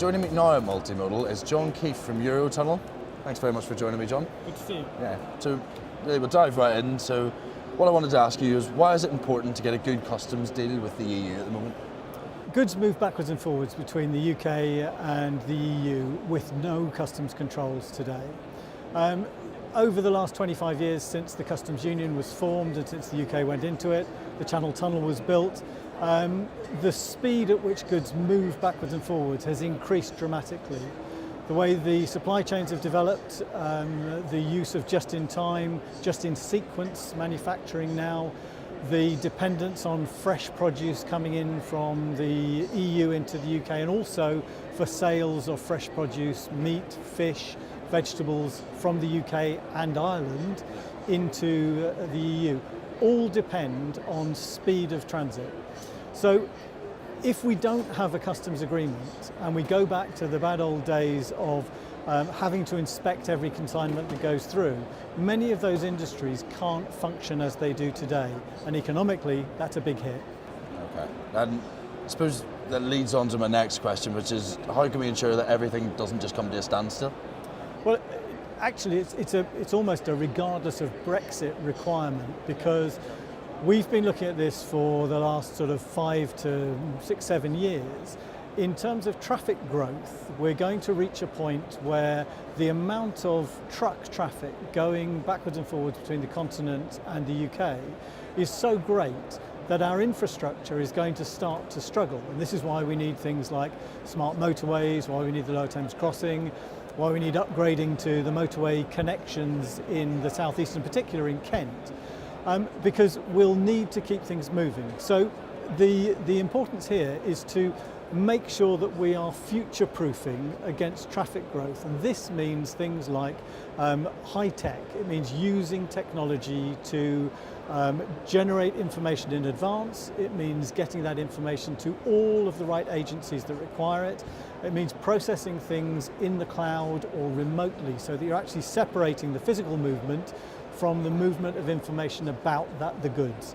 Joining me now at Multimodal is John Keefe from Eurotunnel. Thanks very much for joining me, John. Good to see you. Yeah, so really we'll dive right in. So what I wanted to ask you is, why is it important to get a good customs deal with the EU at the moment? Goods move backwards and forwards between the UK and the EU with no customs controls today. Over the last 25 years since the Customs Union was formed and since the UK went into it, the Channel Tunnel was built, the speed at which goods move backwards and forwards has increased dramatically. The way the supply chains have developed, the use of just-in-time, just-in-sequence manufacturing now, the dependence on fresh produce coming in from the EU into the UK, and also for sales of fresh produce, meat, fish, vegetables from the UK and Ireland into the EU, all depend on speed of transit. So if we don't have a customs agreement and we go back to the bad old days of having to inspect every consignment that goes through, many of those industries can't function as they do today, and economically that's a big hit. Okay, and I suppose that leads on to my next question, which is, how can we ensure that everything doesn't just come to a standstill? Well, actually it's almost a regardless of Brexit requirement, because we've been looking at this for the last sort of 5 to 6, 7 years. In terms of traffic growth, we're going to reach a point where the amount of truck traffic going backwards and forwards between the continent and the UK is so great that our infrastructure is going to start to struggle. And this is why we need things like smart motorways, why we need the Lower Thames Crossing, why we need upgrading to the motorway connections in the southeast, in particular in Kent, because we'll need to keep things moving. So the importance here is to make sure that we are future-proofing against traffic growth, and this means things like high tech. It means using technology to generate information in advance. It means getting that information to all of the right agencies that require it. It means processing things in the cloud or remotely, so that you're actually separating the physical movement from the movement of information about the goods.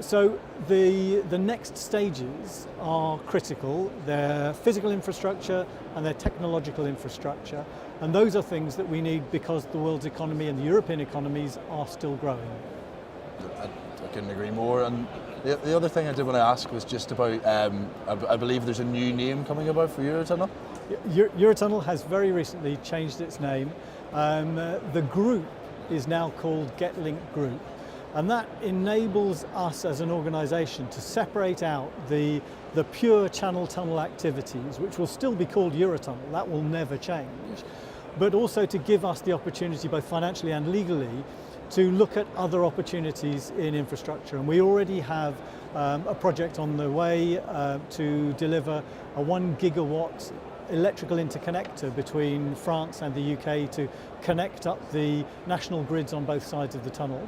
So the next stages are critical. They're physical infrastructure and they're technological infrastructure. And those are things that we need because the world's economy and the European economies are still growing. I couldn't agree more. And the other thing I did want to ask was just about, I believe there's a new name coming about for Eurotunnel? Eurotunnel has very recently changed its name. The group is now called GetLink Group. And that enables us as an organisation to separate out the pure Channel Tunnel activities, which will still be called Eurotunnel, that will never change, but also to give us the opportunity, both financially and legally, to look at other opportunities in infrastructure. And we already have a project on the way to deliver a 1 gigawatt electrical interconnector between France and the UK to connect up the national grids on both sides of the tunnel.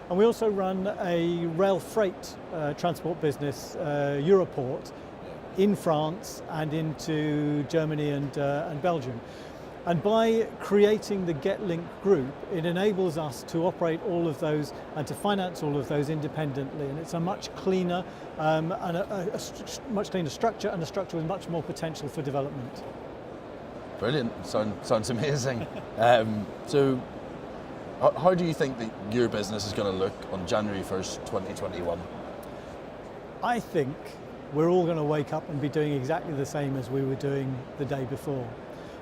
And we also run a rail freight transport business, Europort, in France and into Germany and Belgium. And by creating the GetLink group, it enables us to operate all of those and to finance all of those independently. And it's a much cleaner and a much cleaner structure, and a structure with much more potential for development. Brilliant. Sounds amazing. So how do you think that your business is going to look on January 1st, 2021? I think we're all going to wake up and be doing exactly the same as we were doing the day before.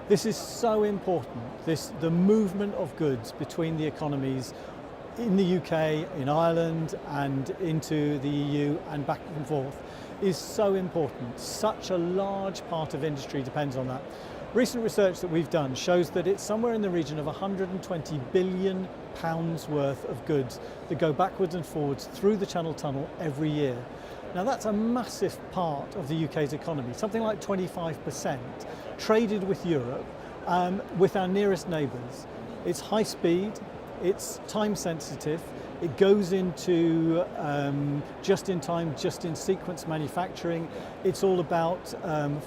This is so important. The movement of goods between the economies in the UK, in Ireland, and into the EU and back and forth is so important. Such a large part of industry depends on that. Recent research that we've done shows that it's somewhere in the region of £120 billion worth of goods that go backwards and forwards through the Channel Tunnel every year. Now that's a massive part of the UK's economy, something like 25%, traded with Europe, with our nearest neighbours. It's high speed, It's time sensitive. It goes into just-in-time, just-in-sequence manufacturing. It's all about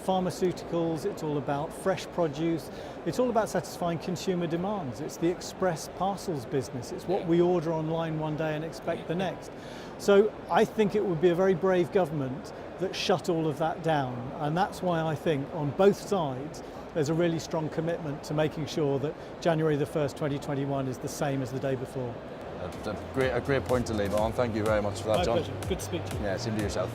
pharmaceuticals, it's all about fresh produce, it's all about satisfying consumer demands. It's the express parcels business. It's what we order online one day and expect the next. So I think it would be a very brave government that shut all of that down. And that's why I think on both sides, there's a really strong commitment to making sure that January the 1st, 2021 is the same as the day before. A great point to leave on. Thank you very much for that, My John. pleasure. Good to speak to you. Yeah, same to yourself.